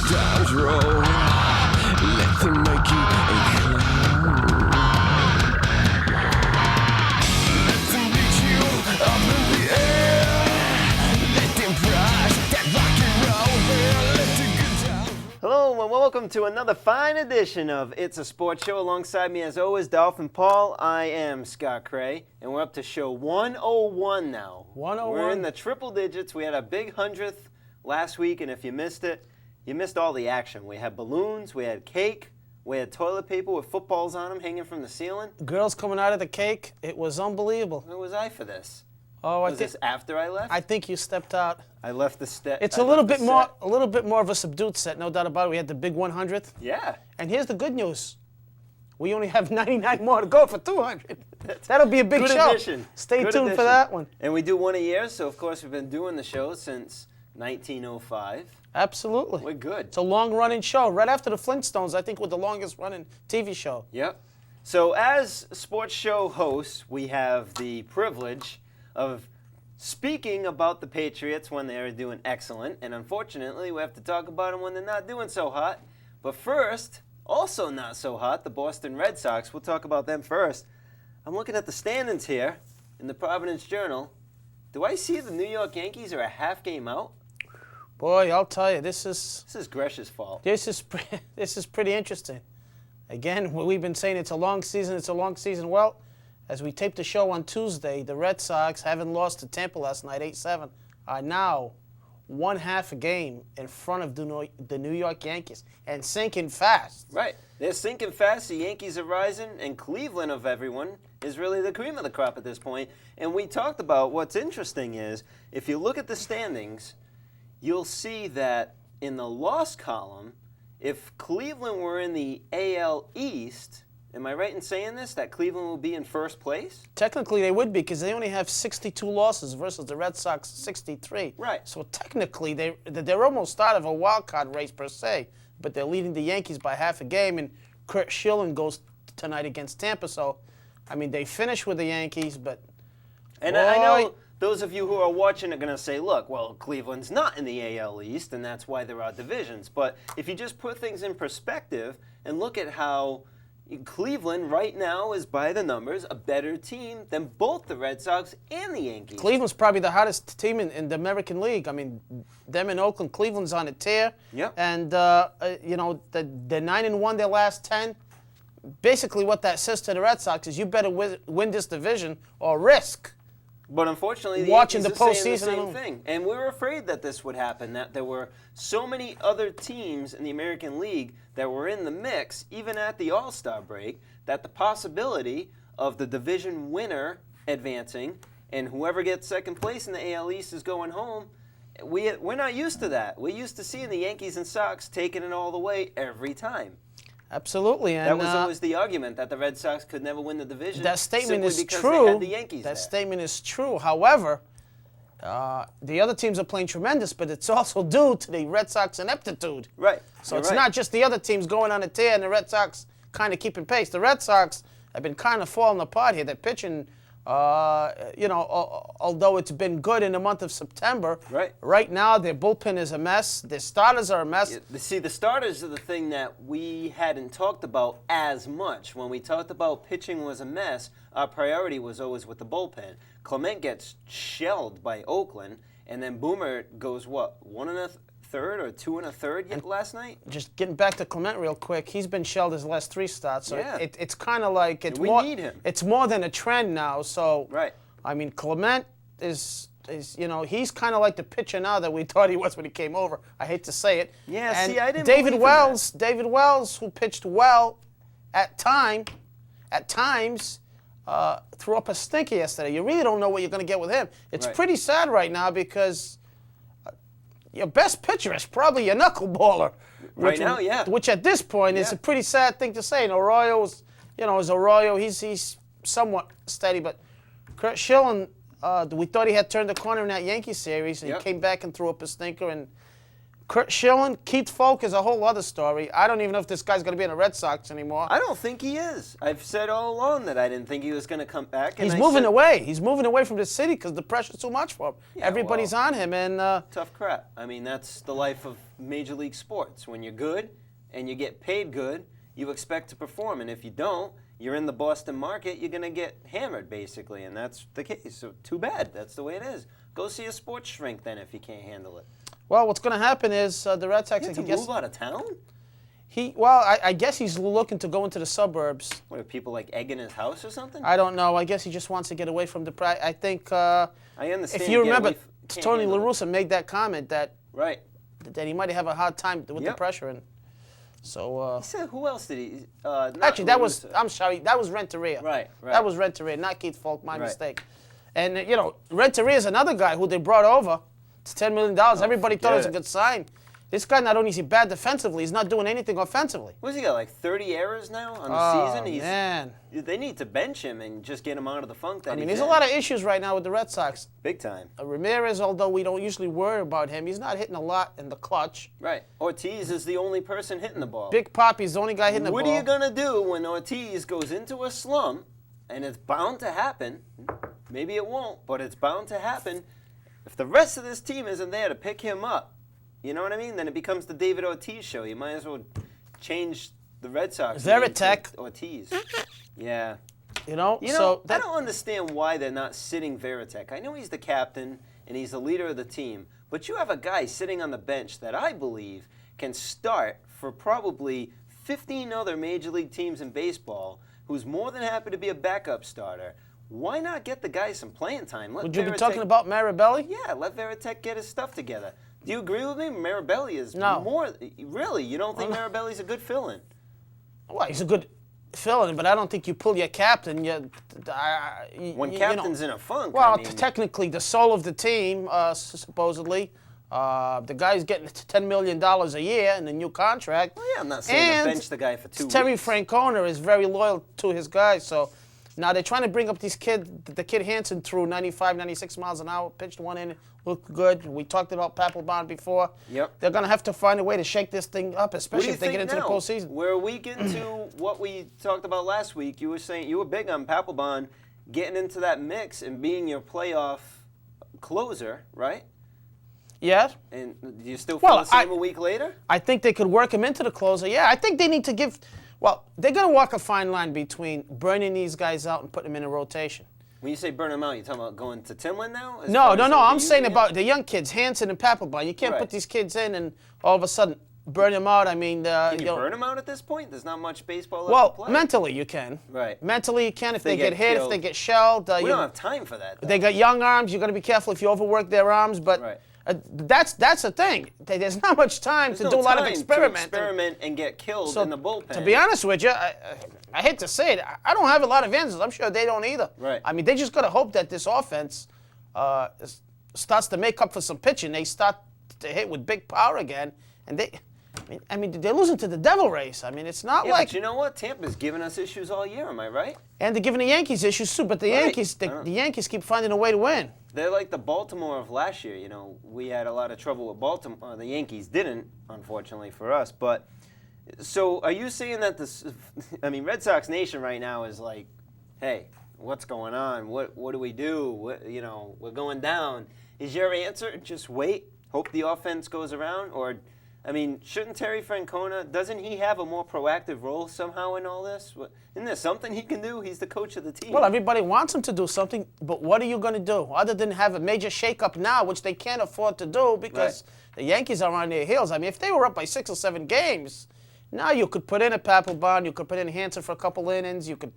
down road. Let them make you a clown. Let them beat you up in the air. Let them prize that rock and roll. Let the good times. Hello and welcome to another fine edition of It's a Sports Show. Alongside me as always, Dolphin Paul. I am Scott Cray, and we're up to show 101 now. 101? We're in the triple digits. We had a big 100th last week, and if you missed it, you missed all the action. We had balloons, we had cake, we had toilet paper with footballs on them hanging from the ceiling. Girls coming out of the cake. It was unbelievable. Where was I for this? Oh, Was this after I left? I think you stepped out. I left the set. It's a little bit more of a subdued set, no doubt about it. We had the big 100th. Yeah. And here's the good news. We only have 99 more to go for 200. That'll be a big Good show. addition. Stay Good tuned for addition. that one. And we do one a year, so of course we've been doing the show since 1905. Absolutely. We're good. It's a long-running show. Right after the Flintstones, I think, we're the longest-running TV show. Yep. So as sports show hosts, we have the privilege of speaking about the Patriots when they're doing excellent, and unfortunately we have to talk about them when they're not doing so hot. But first, also not so hot, the Boston Red Sox. We'll talk about them first. I'm looking at the standings here in the Providence Journal. Do I see the New York Yankees are a half game out? Boy, I'll tell you, this is Gresh's fault. this is pretty interesting. Again, we've been saying it's a long season. It's a long season. Well, as we taped the show on Tuesday, the Red Sox, having lost to Tampa last night 8-7, are now 1/2 a game in front of the New York Yankees and sinking fast. Right. They're sinking fast. The Yankees are rising, and Cleveland, of everyone, is really the cream of the crop at this point. And we talked about what's interesting is, if you look at the standings, you'll see that in the loss column, if Cleveland were in the AL East, am I right in saying this, that Cleveland will be in first place? Technically, they would be because they only have 62 losses versus the Red Sox 63. Right. So technically, they're almost out of a wild card race per se, but they're leading the Yankees by half a game, and Kurt Schilling goes tonight against Tampa. So, I mean, they finish with the Yankees, but And boy, I know those of you who are watching are going to say, look, well, Cleveland's not in the AL East, and that's why there are divisions. But if you just put things in perspective and look at how Cleveland right now is, by the numbers, a better team than both the Red Sox and the Yankees. Cleveland's probably the hottest team in the American League. I mean, them in Oakland, Cleveland's on a tear. Yep. And, you know, they're 9-1 their last 10. Basically what that says to the Red Sox is you better win this division or risk But unfortunately, the watching Yankees the are saying the postseason same alone. thing. And we were afraid that this would happen, that there were so many other teams in the American League that were in the mix, even at the All-Star break, that the possibility of the division winner advancing and whoever gets second place in the AL East is going home. We're not used to that. We're used to seeing the Yankees and Sox taking it all the way every time. Absolutely. And That was always the argument, that the Red Sox could never win the division. that statement simply is because true. They had the Yankees that there. statement is true. However, the other teams are playing tremendous, but it's also due to the Red Sox ineptitude. Right. So You're it's right. not just the other teams going on a tear and the Red Sox kind of keeping pace. The Red Sox have been kind of falling apart here. They're pitching, you know, although it's been good in the month of September. Right. Right now, their bullpen is a mess. Their starters are a mess. See, the starters are the thing that we hadn't talked about as much. When we talked about pitching was a mess, our priority was always with the bullpen. Clement gets shelled by Oakland, and then Boomer goes, what, 1 1/3 or 2 1/3 last night? Just getting back to Clement real quick, he's been shelled his last 3 starts. So Yeah. it's kind of like it's We more. need him. It's more than a trend now. So Right. I mean, Clement is you know, he's kind of like the pitcher now that we thought he was when he came over. I hate to say it. Yeah, And see, I didn't David believe in Wells, David Wells, who pitched well at times, threw up a stinker yesterday. You really don't know what you're going to get with him. It's Right. pretty sad right now because your best pitcher is probably your knuckleballer. Right now, yeah. Which at this point is Yeah. a pretty sad thing to say. And Arroyo's, you know, he's somewhat steady, but Kurt Schilling, we thought he had turned the corner in that Yankee series, and Yep. he came back and threw up a stinker. And Kurt Schilling, Keith Folk is a whole other story. I don't even know if this guy's going to be in the Red Sox anymore. I don't think he is. I've said all along that I didn't think he was going to come back. He's moving away. He's moving away from the city because the pressure's too much for him. Yeah, Everybody's on him, and tough crap. I mean, that's the life of Major League Sports. When you're good and you get paid good, you expect to perform, and if you don't, you're in the Boston market, you're going to get hammered, basically, and that's the case. So too bad. That's the way it is. Go see a sports shrink then if you can't handle it. well, what's going to happen is the Red Sox. You have to move out of town? I guess he's looking to go into the suburbs. What, are people like egging his house or something? I don't know. I guess he just wants to get away from the pride. I think. I understand. If you remember, can't Tony handle La Russa made that comment that right. that he might have a hard time with the Yep. pressure, and so. He said, who else did he? Actually, that was. I'm sorry. That was Renteria. Right. That was Renteria, not Keith Folk. My Right. mistake. And Renteria is another guy who they brought over. It's $10 million. Everybody thought it was a forget good sign. This guy, not only is he bad defensively, he's not doing anything offensively. What's he got, like 30 errors now on the season? Man. They need to bench him and just get him out of the funk that I mean, he's there's in. a lot of issues right now with the Red Sox. Big time. Ramirez, although we don't usually worry about him, he's not hitting a lot in the clutch. Right. Ortiz is the only person hitting the ball. Big Poppy's the only guy hitting the ball. What are you going to do when Ortiz goes into a slump, and it's bound to happen? Maybe it won't, but it's bound to happen. If the rest of this team isn't there to pick him up, you know what I mean? Then it becomes the David Ortiz show. You might as well change the Red Sox name to Veritek. Ortiz. Yeah. So I don't understand why they're not sitting Veritek. I know he's the captain and he's the leader of the team, but you have a guy sitting on the bench that I believe can start for probably 15 other major league teams in baseball, who's more than happy to be a backup starter. Why not get the guy some playing time? Would you be talking about Marabelli? Yeah, let Veritek get his stuff together. Do you agree with me? Marabelli is No. more. Really? You don't think Marabelli's a good fill-in? Well, he's a good fill-in, but I don't think you pull your captain. When captain's in a funk, Well, I mean, technically, the soul of the team, supposedly. The guy's getting $10 million a year in a new contract. well, yeah, I'm not saying And to bench the guy for 2 Terry weeks. Francona is very loyal to his guys, so now they're trying to bring up these the kid Hansen threw 95, 96 miles an hour, pitched one in, looked good. We talked about Papelbon before. Yep. They're going to have to find a way to shake this thing up, What do especially you if they think get into now? the postseason. We're a week into what we talked about last week. You were saying you were big on Papelbon getting into that mix and being your playoff closer, right? Yes. And do you still feel Well, the same a week later? I think they could work him into the closer. Yeah, I think they need to give. Well, they're going to walk a fine line between burning these guys out and putting them in a rotation. When you say burn them out, you talking about going to Timlin now? As No. far as I'm saying overusing it? about the young kids, Hansen and Papelbon. You can't Right. put these kids in and all of a sudden burn them out. I mean, Can you burn them out at this point? There's not much baseball left to well, play. mentally you can. Right. Mentally you can if they they get get hit, if killed. they get shelled. We don't have time for that, though. They got young arms. You got to be careful if you overwork their arms. But Right. that's the thing. There's not much time There's to no do a lot of time to experimenting. experiment and get killed So, in the bullpen. To be honest with you, I hate to say it, I don't have a lot of answers. I'm sure they don't either. Right. I mean, they just got to hope that this offense starts to make up for some pitching. They start to hit with big power again, and I mean, they're losing to the Devil Race. I mean, it's not Yeah, like. but you know what? Tampa's given us issues all year. Am I right? And they're giving the Yankees issues too. But the Right. Yankees, the Yankees keep finding a way to win. They're like the Baltimore of last year. You know, we had a lot of trouble with Baltimore. The Yankees didn't, unfortunately for us. But so, are you saying that this? I mean, Red Sox Nation right now is like, hey, what's going on? What do we do? We're going down. Is your answer just wait, hope the offense goes around, or? I mean, shouldn't Terry Francona, doesn't he have a more proactive role somehow in all this? Isn't there something he can do? He's the coach of the team. Well, everybody wants him to do something, but what are you going to do other than have a major shakeup now, which they can't afford to do because the Yankees are on their heels. I mean, if they were up by 6 or 7 games, now you could put in a Papelbon, you could put in Hansen for a couple innings, you could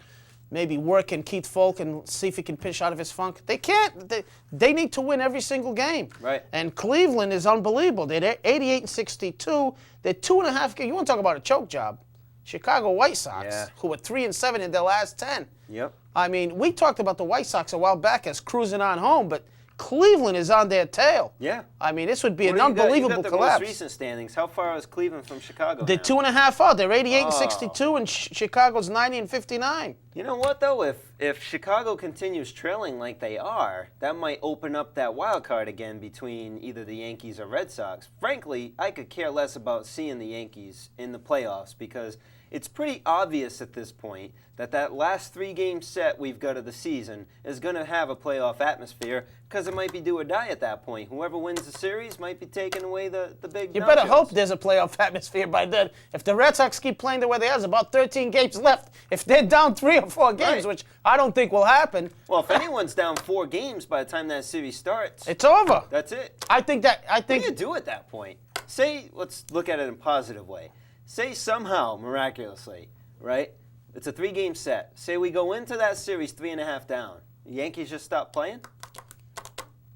maybe work in Keith Folk and see if he can pitch out of his funk. They can't. They need to win every single game. Right. And Cleveland is unbelievable. They're 88-62. They're 2.5 games. You want to talk about a choke job? Chicago White Sox, who were 3-7 in their last 10. Yep. I mean, we talked about the White Sox a while back as cruising on home, but Cleveland is on their tail. Yeah. I mean, this would be What an do you got? unbelievable You got the collapse. most recent standings. How far is Cleveland from Chicago They're now? 2.5 out. They're 88 and 62, and Chicago's 90 and 59. You know what, though? If Chicago continues trailing like they are, that might open up that wild card again between either the Yankees or Red Sox. Frankly, I could care less about seeing the Yankees in the playoffs because it's pretty obvious at this point that last 3-game set we've got of the season is going to have a playoff atmosphere because it might be do or die at that point. Whoever wins the series might be taking away the big You better nachos. hope there's a playoff atmosphere by then. If the Red Sox keep playing the way they are, there's about 13 games left. If they're down 3 or 4 games, Right. which I don't think will happen, Well, if anyone's down 4 games by the time that series starts, it's over. that's it. I think. What do you do at that point? Say, let's look at it in a positive way. Say somehow, miraculously, right? It's a 3-game set. Say we go into that series 3.5 down. The Yankees just stop playing?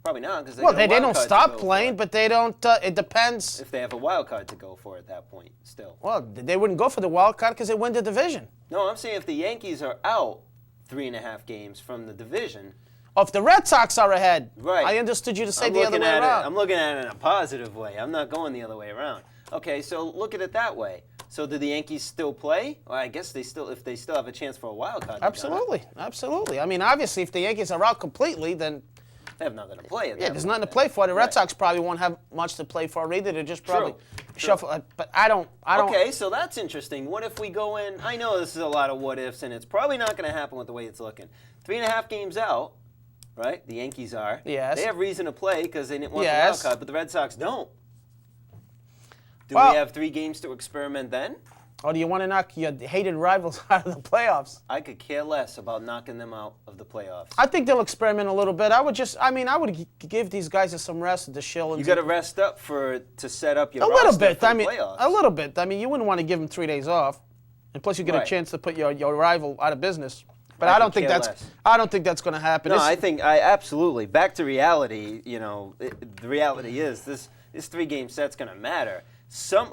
Probably not, because They don't stop playing, but they don't. It depends. if they have a wild card to go for at that point, still. Well, they wouldn't go for the wild card because they win the division. No, I'm saying if the Yankees are out 3.5 games from the division. Oh, if the Red Sox are ahead, Right. I understood you to say I'm the other looking way at around. I'm looking at it in a positive way. I'm not going the other way around. Okay, so look at it that way. So do the Yankees still play? Well, I guess if they still have a chance for a wild card. they're gonna. Absolutely. I mean, obviously, if the Yankees are out completely, then They have nothing to play. At yeah, that there's point nothing to then. play for. The Red Right. Sox probably won't have much to play for either. They're just probably True. shuffle. But I don't. Okay, so that's interesting. What if we go in? I know this is a lot of what ifs, and it's probably not going to happen with the way it's looking. 3.5 games out, right? The Yankees are. Yes. They have reason to play because they didn't want Yes. the wild card, but the Red Sox don't. Do Well- we have 3 games to experiment then? Or do you want to knock your hated rivals out of the playoffs? I could care less about knocking them out of the playoffs. I think they'll experiment a little bit. I would give these guys some rest to chill. And You got to rest up to set up your a little roster bit. for I the mean, playoffs. a little bit. I mean, you wouldn't want to give them 3 days off, and plus you get Right. a chance to put your rival out of business. But I I don't could think care that's. less. I don't think that's going to happen. No, This- I absolutely. Back to reality. You know, the reality is this 3-game set's going to matter.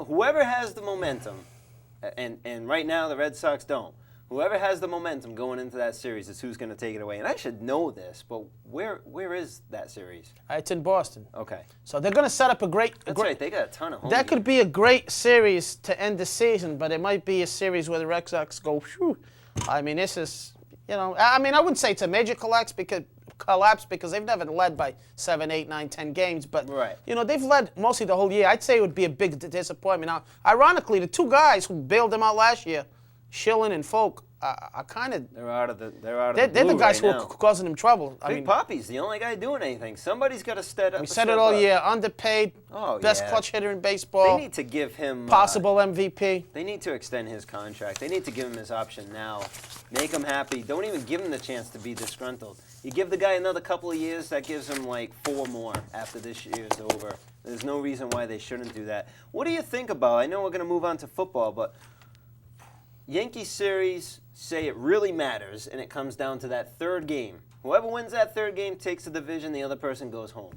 Whoever has the momentum, and right now the Red Sox don't. Whoever has the momentum going into that series is who's going to take it away. And I should know this, but where is that series? It's in Boston. Okay, So they're going to set up a great. that's right. They got a ton of home. That could be a great series to end the season, but it might be a series where the Red Sox go, phew. I mean, this is, I wouldn't say it's a major collapse because they've never led by 7, 8, 9, 10 games, but, Right. They've led mostly the whole year. I'd say it would be a big disappointment. Now, ironically, the 2 guys who bailed them out last year, Schilling and Folk, are kind of, They're out of the. they're the blue guys right who now. are causing them trouble. Big Poppy's the only guy doing anything. Somebody's got to step up. We said it all year, underpaid, Oh, best yeah. clutch hitter in They baseball, need to give him possible MVP. They need to extend his contract. They need to give him his option now. Make him happy. Don't even give him the chance to be disgruntled. You give the guy another couple of years, that gives him like 4 more after this year's over. There's no reason why they shouldn't do that. What do you think about? I know we're going to move on to football, but Yankee series say it really matters, and it comes down to that 3rd game. Whoever wins that 3rd game takes the division. The other person goes home.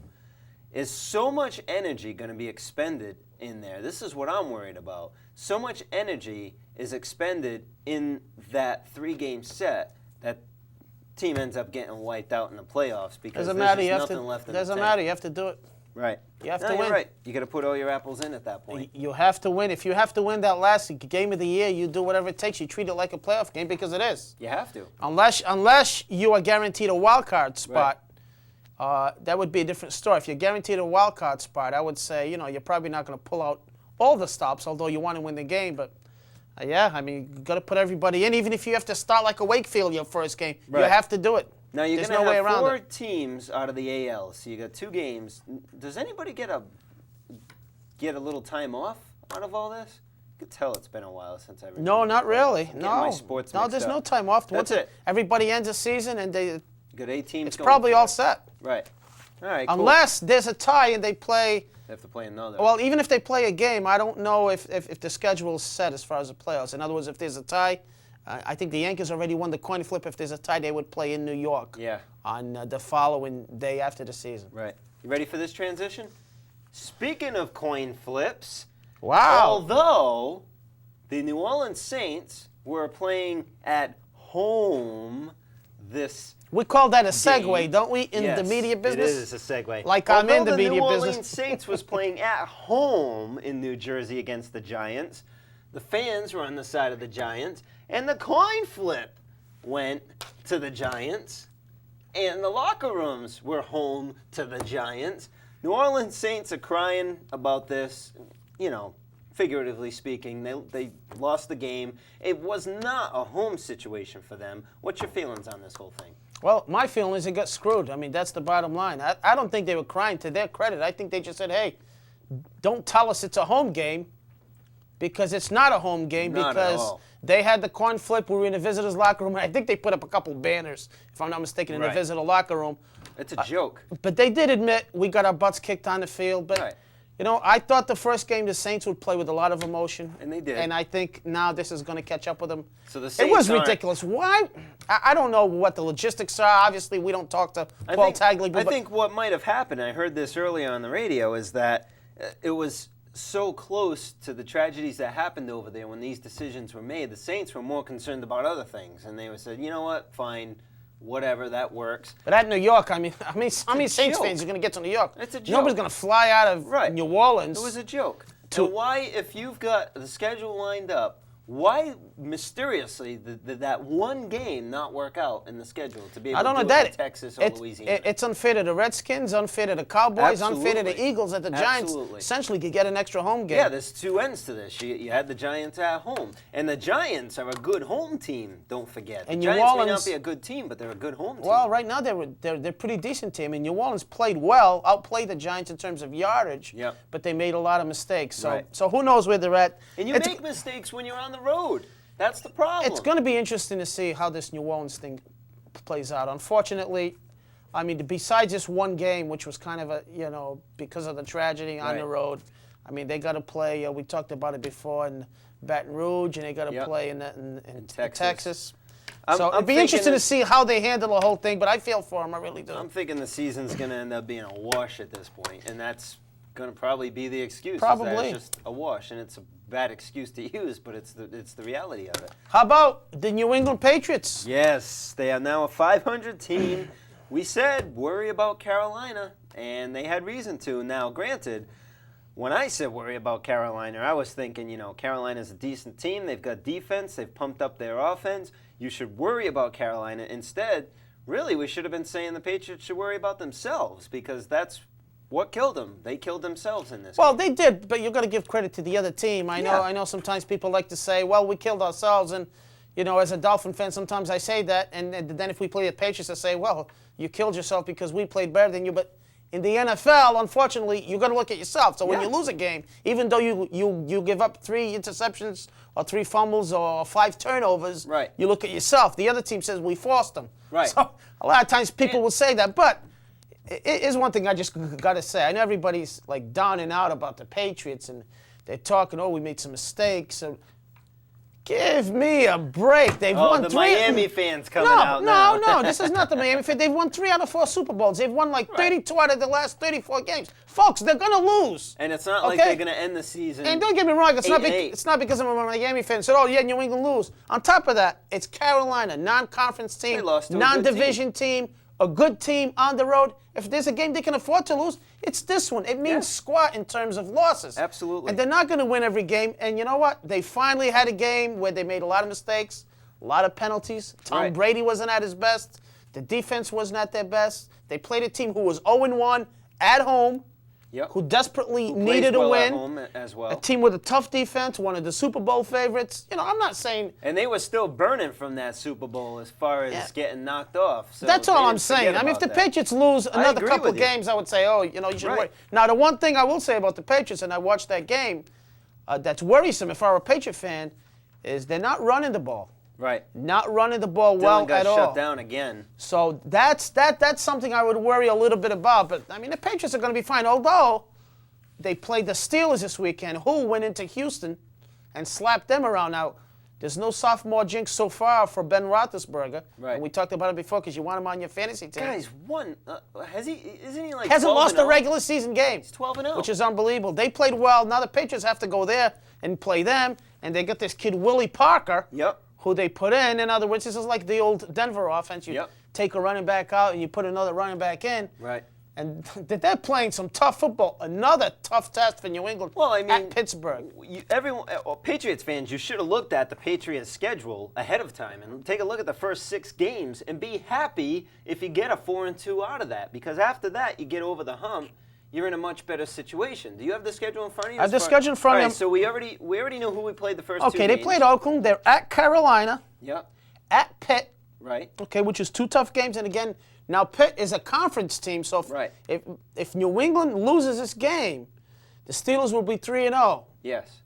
Is so much energy going to be expended in there? This is what I'm worried about. So much energy is expended in that 3-game set that team ends up getting wiped out in the playoffs because Doesn't there's matter. just You have nothing to. left in the Doesn't tank. matter. You have to do it. Right. You have No, to you're win. right. You got to put all your apples in at that point. You have to win. If you have to win that last game of the year, you do whatever it takes. You treat it like a playoff game because it is. You have to. Unless you are guaranteed a wild card spot, that would be a different story. If you're guaranteed a wild card spot, I would say you're probably not going to pull out all the stops, although you want to win the game. But yeah, I mean, you got to put everybody in. Even if you have to start like a Wakefield your first game, you Right. have to do it. Now you're There's going to no way have around 4 it. teams out of the AL, so you got 2 games. Does anybody get a little time off out of all this? You could tell it's been a while since I. No, not really. I'm getting my No, sports no, mixed there's up. no time off. That's it. Everybody ends the season and You got 8 teams. it's going probably for all it. set. Right. All right. Cool. Unless there's a tie and they play. They have to play another. Well, even if they play a game, I don't know if the schedule is set as far as the playoffs. In other words, if there's a tie, I think the Yankees already won the coin flip. If there's a tie, they would play in New York Yeah. on the following day after the season. Right. You ready for this transition? Speaking of coin flips, Wow. although the New Orleans Saints were playing at home this We call that a segue, don't we, in the media business? It is a segue. Like I'm in the media New business. Orleans Saints was playing at home in New Jersey against the Giants. The fans were on the side of the Giants, and the coin flip went to the Giants, and the locker rooms were home to the Giants. New Orleans Saints are crying about this, figuratively speaking. They lost the game. It was not a home situation for them. What's your feelings on this whole thing? Well, my feeling is they got screwed. I mean, that's the bottom line. I don't think they were crying to their credit. I think they just said, hey, don't tell us it's a home game because it's not a home game because they had the coin flip. We were in the visitors' locker room. I think they put up a couple banners, if I'm not mistaken, in the visitor locker room. It's a joke. But they did admit we got our butts kicked on the field. But, I thought the first game the Saints would play with a lot of emotion. And they did. And I think now this is going to catch up with them. So the Saints it was ridiculous. Why? I don't know what the logistics are. Obviously, we don't talk to Paul Tagliabue. I think what might have happened, I heard this earlier on the radio, is that it was so close to the tragedies that happened over there when these decisions were made. The Saints were more concerned about other things. And they said, you know what, fine. Whatever, that works. But at New York, I mean, how many Saints fans are going to get to New York? It's a joke. Nobody's going to fly out of New Orleans. It was a joke. And why, if you've got the schedule lined up, why mysteriously did that one game not work out in the schedule to be able to do it in Texas or Louisiana? It's unfair to the Redskins, unfair to the Cowboys, unfair to the Eagles that the Giants essentially could get an extra home game. Yeah, there's two ends to this. You had the Giants at home. And the Giants are a good home team, don't forget. The Giants may not be a good team, but they're a good home team. Well, right now they're a pretty decent team. And New Orleans played well, outplayed the Giants in terms of yardage, but they made a lot of mistakes. So who knows where they're at. And you make mistakes when you're on the road. That's the problem. It's going to be interesting to see how this New Orleans thing plays out. Unfortunately, I mean, besides this one game, which was kind of a, because of the tragedy on the road, I mean, they got to play, we talked about it before, in Baton Rouge, and they got to play in Texas. So it'd be interesting to see how they handle the whole thing, but I feel for them, I really do. I'm thinking the season's going to end up being a wash at this point, and that's going to probably be the excuse. Probably. That it's just a wash, and it's a bad excuse to use, but it's the reality of it. How about the New England Patriots? Yes, they are now a 500 team. We said worry about Carolina, and they had reason to. Now, granted, when I said worry about Carolina, I was thinking, Carolina's a decent team. They've got defense. They've pumped up their offense. You should worry about Carolina. Instead, really, we should have been saying the Patriots should worry about themselves because that's what killed them. They killed themselves in this game. They did, but you've got to give credit to the other team. I know sometimes people like to say, well, we killed ourselves, and, as a Dolphin fan, sometimes I say that, and then if we play the Patriots, I say, well, you killed yourself because we played better than you, but in the NFL, unfortunately, you've got to look at yourself. So when you lose a game, even though you give up 3 interceptions or 3 fumbles or 5 turnovers, you look at yourself. The other team says, we forced them. Right. So a lot of times people will say that, but here's one thing I just got to say. I know everybody's like down and out about the Patriots, and they're talking, we made some mistakes. So give me a break. They've won the 3. Miami fans coming out now. No, this is not the Miami fans. They've won 3 out of 4 Super Bowls. They've won 32 out of the last 34 games. Folks, they're going to lose. And it's not like they're going to end the season. And don't get me wrong, it's not because I'm a Miami fan. Said, New England lose. On top of that, it's Carolina, non-conference team, non-division team, a good team on the road. If there's a game they can afford to lose, it's this one. It means squat in terms of losses. Absolutely. And they're not going to win every game. And you know what? They finally had a game where they made a lot of mistakes, a lot of penalties. Tom Brady wasn't at his best. The defense wasn't at their best. They played a team who was 0-1 at home, who desperately needed a win. At home as well. A team with a tough defense, one of the Super Bowl favorites. I'm not saying. And they were still burning from that Super Bowl as far as getting knocked off. So that's all I'm saying. I mean, if the Patriots lose another couple games, I would say, you should worry. Now, the one thing I will say about the Patriots, and I watched that game, that's worrisome if I were a Patriot fan, is they're not running the ball. Right. Not running the ball well at all. Got shut down again. So that's something I would worry a little bit about. But, I mean, the Patriots are going to be fine, although they played the Steelers this weekend, who went into Houston and slapped them around. Now, there's no sophomore jinx so far for Ben Roethlisberger. Right. And we talked about it before because you want him on your fantasy team. Guys, isn't he like hasn't lost a regular season game. He's 12-0. Which is unbelievable. They played well. Now the Patriots have to go there and play them. And they got this kid, Willie Parker, who they put in. In other words, this is like the old Denver offense. You take a running back out and you put another running back in. Right. And they're playing some tough football. Another tough test for New England at Pittsburgh. Patriots fans, you should have looked at the Patriots' schedule ahead of time and take a look at the first 6 games and be happy if you get a 4-2 out of that. Because after that, you get over the hump, you're in a much better situation. Do you have the schedule in front of you? I have the schedule in front of me. me. So we already know who we played the first 2 games. Okay, they played Oakland. They're at Carolina. Yep. At Pitt. Right. Okay, which is 2 tough games. And again, now Pitt is a conference team, so if New England loses this game, the Steelers will be 3-0. Yes.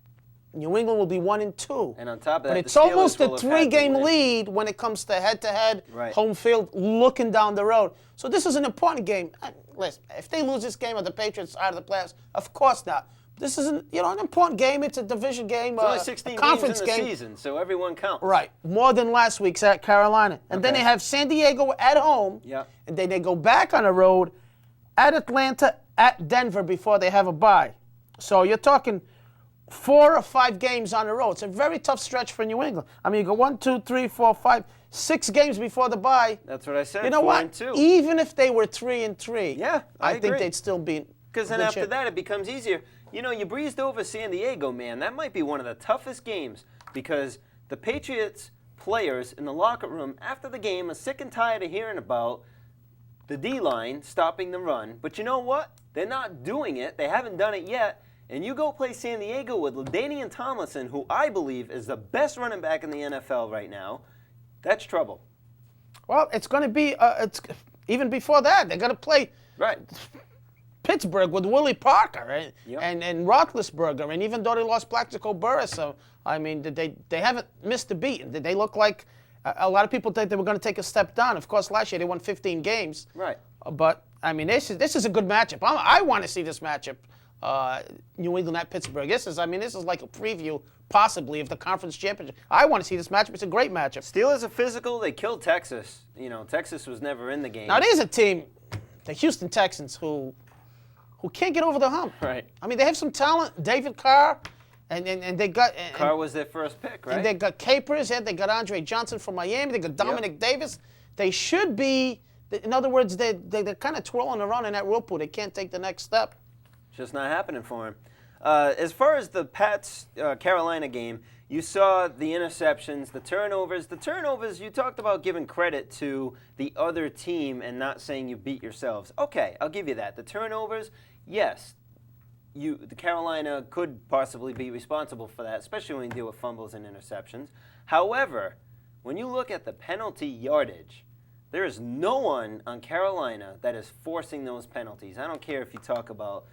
New England will be 1-2. And on top of that, but it's almost a 3-game lead when it comes to head-to-head, home field, looking down the road. So this is an important game. Listen, if they lose this game or the Patriots out of the playoffs, of course not. This is an important game. It's a division game, it's only 16 conference games in the game. season, so everyone counts. Right, more than last week's at Carolina, and then they have San Diego at home, and then they go back on the road at Atlanta, at Denver before they have a bye. So you're talking 4 or 5 games on the road. It's a very tough stretch for New England. I mean, you go 1, 2, 3, 4, 5, 6 games before the bye. That's what I said. You know what? 4-2. Even if they were 3-3, I think they'd still be. Because then after that, it becomes easier. You know, you breezed over San Diego, man. That might be one of the toughest games because the Patriots players in the locker room after the game are sick and tired of hearing about the D-line stopping the run. But you know what? They're not doing it. They haven't done it yet. And you go play San Diego with LaDainian Tomlinson, who I believe is the best running back in the NFL right now. That's trouble. Well, it's going to be, even before that, they're going to play Pittsburgh with Willie Parker and Roethlisberger, and even though they lost Plaxico Burress, so I mean they haven't missed a beat. They look like a lot of people think they were going to take a step down. Of course, last year they won 15 games. Right. But I mean this is a good matchup. I want to see this matchup, New England at Pittsburgh. This is like a preview possibly of the conference championship. I want to see this matchup. It's a great matchup. Steelers are physical. They killed Texas. You know, Texas was never in the game. Now there's a team, the Houston Texans, who can't get over the hump. Right. I mean, they have some talent. David Carr, and they got... Carr was their first pick, right? And they got Capers, they got Andre Johnson from Miami, they got Dominic Davis. They should be, in other words, they're kind of twirling around in that whirlpool. They can't take the next step. Just not happening for him. As far as the Pats-Carolina game, you saw the interceptions, the turnovers. The turnovers, you talked about giving credit to the other team and not saying you beat yourselves. Okay, I'll give you that. The turnovers, yes, the Carolina could possibly be responsible for that, especially when you deal with fumbles and interceptions. However, when you look at the penalty yardage, there is no one on Carolina that is forcing those penalties. I don't care if you talk about,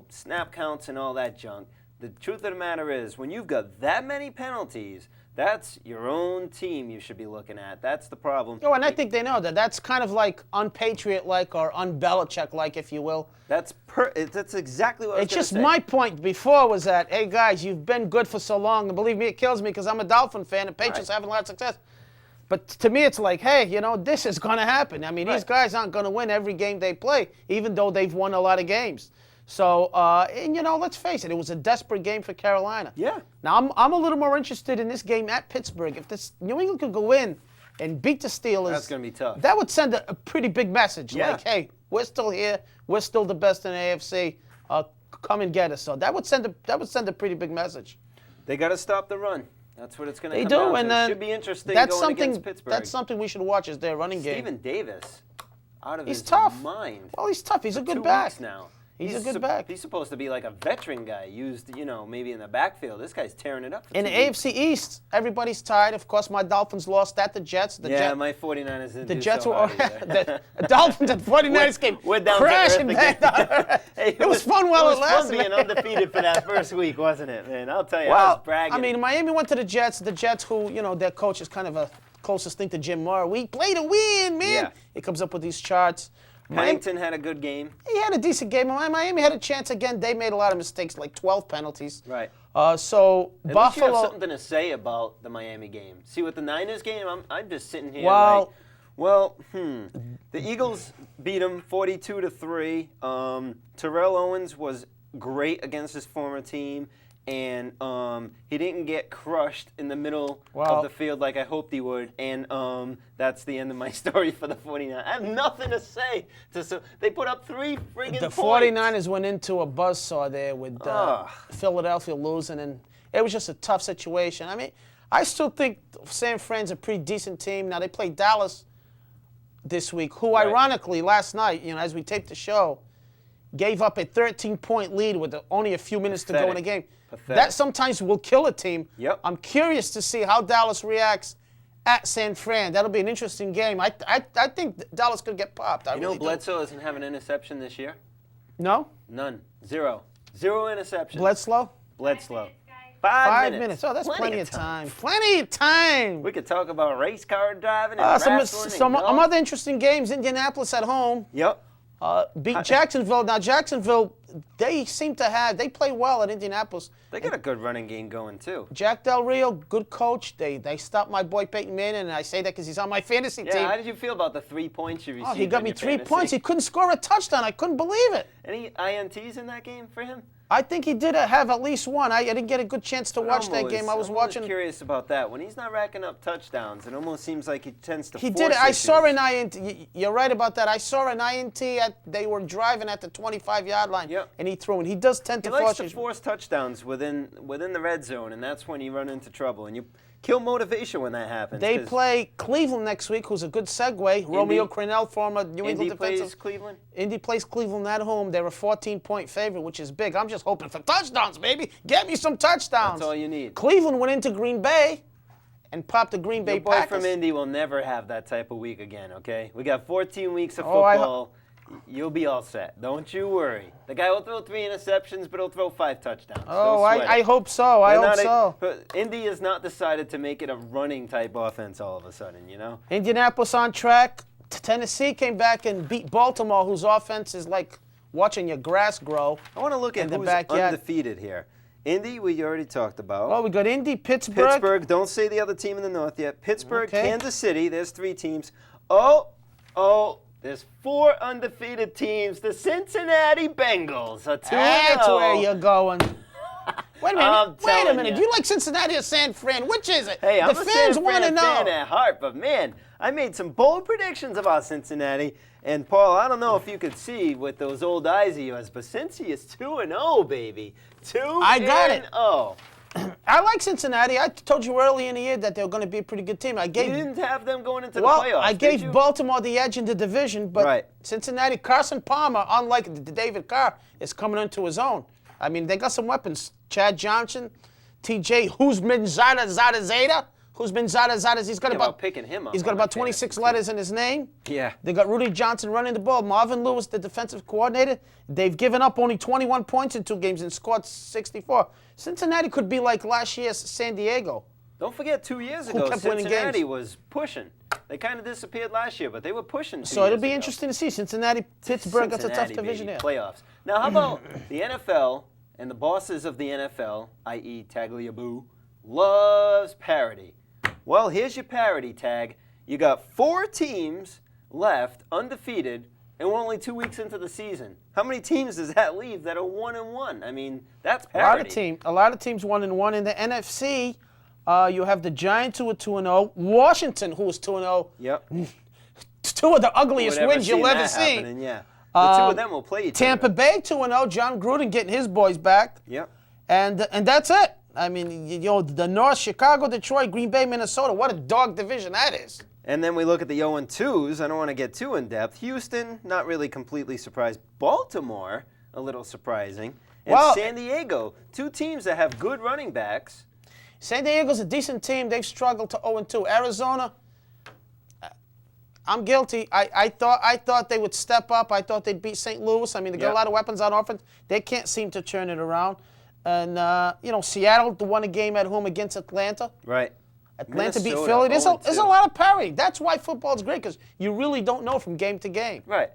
snap counts and all that junk. The truth of the matter is, when you've got that many penalties, that's your own team you should be looking at. That's the problem. Oh, and I think they know that. That's kind of like un-Patriot-like or un-Belichick-like, if you will. That's exactly what I was going to say. It's just my point before was that, hey, guys, you've been good for so long, and believe me, it kills me because I'm a Dolphin fan, and Patriots having a lot of success. But to me, it's like, hey, this is going to happen. I mean, these guys aren't going to win every game they play, even though they've won a lot of games. So, let's face it, it was a desperate game for Carolina. Yeah. Now, I'm a little more interested in this game at Pittsburgh. If this New England could go in and beat the Steelers, that's going to be tough. That would send a pretty big message. Yeah. Like, hey, we're still here. We're still the best in the AFC. Come and get us. So that would send a pretty big message. They got to stop the run. That's what it's going to They come do, down and to. It should be interesting that's going against Pittsburgh. That's something we should watch is their running game. Steven Davis, out of his tough. mind. Well, he's tough. He's a good 2 back. weeks now. He's a good back. He's supposed to be like a veteran guy, used, maybe in the backfield. This guy's tearing it up. In the AFC East, everybody's tired. Of course, my Dolphins lost at the Jets. My 49ers didn't The do Jets so were hot the Dolphins and 49ers came crashing back down. It was fun while it lasted. It was fun being undefeated for that first week, wasn't it, man? I'll tell you, I was bragging. I mean, Miami went to the Jets. The Jets, who, their coach is kind of a closest thing to Jim Mora. We play to win, man. Yeah. He comes up with these charts. Pennington had a good game. He had a decent game. Miami had a chance again. They made a lot of mistakes, like 12 penalties. Right. So At Buffalo. least you have something to say about the Miami game. See, with the Niners game, I'm just sitting here the Eagles beat them 42-3. Terrell Owens was great against his former team, and he didn't get crushed in the middle of the field like I hoped he would, and that's the end of my story for the 49ers. I have nothing to say. They put up 3 friggin' The points. 49ers went into a buzzsaw there with Philadelphia losing, and it was just a tough situation. I mean, I still think San Fran's a pretty decent team. Now, they played Dallas this week, who ironically last night, as we taped the show, gave up a 13-point lead with only a few minutes to go in the game. That sometimes will kill a team. Yep. I'm curious to see how Dallas reacts at San Fran. That'll be an interesting game. I think Dallas could get popped. I really Bledsoe doesn't have an interception this year? No? None. 0. 0 interceptions. Bledsoe? 5 minutes. Oh, that's plenty of time. Plenty of time. We could talk about race car driving and wrestling some other interesting games. Indianapolis at home. Yep. Beat Jacksonville. Now, Jacksonville, they play well at Indianapolis. They got a good running game going, too. Jack Del Rio, good coach. They stopped my boy Peyton Manning, and I say that because he's on my fantasy team. Yeah, how did you feel about the 3 points you received? Oh, he got me 3 points. He couldn't score a touchdown. I couldn't believe it. Any INTs in that game for him? I think he did have at least one. I didn't get a good chance to watch that game. I was watching. I'm curious about that. When he's not racking up touchdowns, it almost seems like he tends to He force did it. I issues. saw an INT. You're right about that. I saw an INT. They were driving at the 25-yard line, and he threw it. He does tend to He likes to force touchdowns within the red zone, and that's when you run into trouble. And you kill motivation when that happens. They play Cleveland next week, who's a good segue. Romeo Crennel, former New England defensive. Indy plays Cleveland? Indy plays Cleveland at home. They're a 14-point favorite, which is big. I'm just hoping for touchdowns, baby. Get me some touchdowns. That's all you need. Cleveland went into Green Bay and popped the Green Bay Your boy Packers. from Indy will never have that type of week again, okay? We got 14 weeks of football. You'll be all set. Don't you worry. The guy will throw 3 interceptions, but he'll throw 5 touchdowns. Oh, I hope so. I hope so. Indy has not decided to make it a running type offense all of a sudden, Indianapolis on track. Tennessee came back and beat Baltimore, whose offense is like watching your grass grow. I want to look at who's undefeated here. Indy, we already talked about. Oh, we got Indy, Pittsburgh. Don't say the other team in the North yet. Pittsburgh, Kansas City. There's 3 teams. There's 4 undefeated teams. The Cincinnati Bengals are 2-0. That's where you're going. Wait a minute. Do you like Cincinnati or San Fran? Which is it? Hey, I'm a San Fran know. fan at heart, but man, I made some bold predictions about Cincinnati. And Paul, I don't know if you could see with those old eyes of yours, but Cincy is 2-0, baby. 2-0. I got it. I like Cincinnati. I told you early in the year that they were going to be a pretty good team. You didn't have them going into the playoffs, I gave Baltimore the edge in the division, but Cincinnati, Carson Palmer, unlike David Carr, is coming into his own. I mean, they got some weapons. Chad Johnson, TJ, who's been Zada Zeta. He's got about picking him up. He's got about 26 letters in his name. Yeah. They got Rudy Johnson running the ball. Marvin Lewis, the defensive coordinator. They've given up only 21 points in 2 games and scored 64. Cincinnati could be like last year's San Diego. Don't forget, 2 years ago, Cincinnati was pushing. They kind of disappeared last year, but they were pushing. So it'll be interesting to see. Cincinnati, Pittsburgh, that's a tough division there. Playoffs. Now, how about the NFL and the bosses of the NFL, i.e. Tagliabue, loves parity. Well, here's your parity tag. You got 4 teams left, undefeated, and we're only 2 weeks into the season. How many teams does that leave that are 1-1? I mean, that's parity. A lot of teams 1-1. In the NFC, you have the Giants, who are 2-0. Washington, who is 2-0. Yep. 2 of the ugliest wins you'll ever see. Yeah. The 2 of them will play each other. Tampa Bay 2-0. John Gruden getting his boys back. Yep. And that's it. I mean, the North, Chicago, Detroit, Green Bay, Minnesota. What a dog division that is. And then we look at the 0-2s. I don't want to get too in-depth. Houston, not really completely surprised. Baltimore, a little surprising. And San Diego, 2 teams that have good running backs. San Diego's a decent team. They've struggled to 0-2. Arizona, I'm guilty. I thought they would step up. I thought they'd beat St. Louis. I mean, they got a lot of weapons on offense. They can't seem to turn it around. And, Seattle won a game at home against Atlanta. Right. Atlanta beat Philly. There's a lot of parity. That's why football's great, because you really don't know from game to game. Right.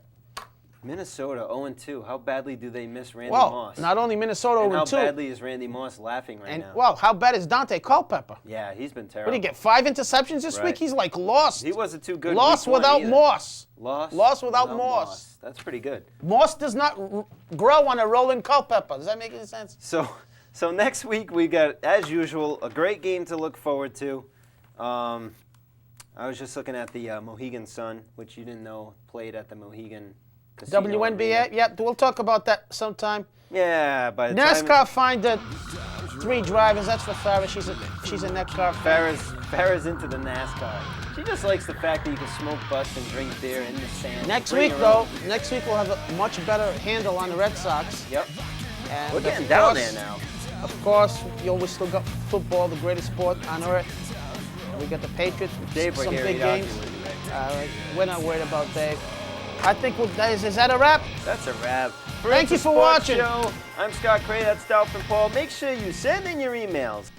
Minnesota 0-2. How badly do they miss Randy Moss? Not only Minnesota 0-2. And how badly is Randy Moss laughing right now? Well, how bad is Dante Culpepper? Yeah, he's been terrible. What did he get, 5 interceptions this week? He's like lost. He wasn't too good. Lost without Moss. Lost without Moss. That's pretty good. Moss does not grow on a rolling Culpepper. Does that make any sense? So next week we got, as usual, a great game to look forward to. I was just looking at the Mohegan Sun, which you didn't know played at the Mohegan Casino WNBA, Arena. yep, we'll talk about that sometime. Yeah, by the NASCAR time find the 3 drivers. That's for Farrah. She's a NASCAR fan. Farrah's into the NASCAR. She just likes the fact that you can smoke butts and drink beer in the sand. Next Bring week, her though, own. next week we'll have a much better handle on the Red Sox. Yep. And We're getting of down course- there now. Of course, you always still got football, the greatest sport on earth. And we got the Patriots, Dave, some we're here. big He'd argue games. with you, right? All right, we're not worried about Dave. I think is that a wrap? That's a wrap. Thank you It's a for Sports watching. Show. I'm Scott Cray. That's Dolphin Paul. Make sure you send in your emails.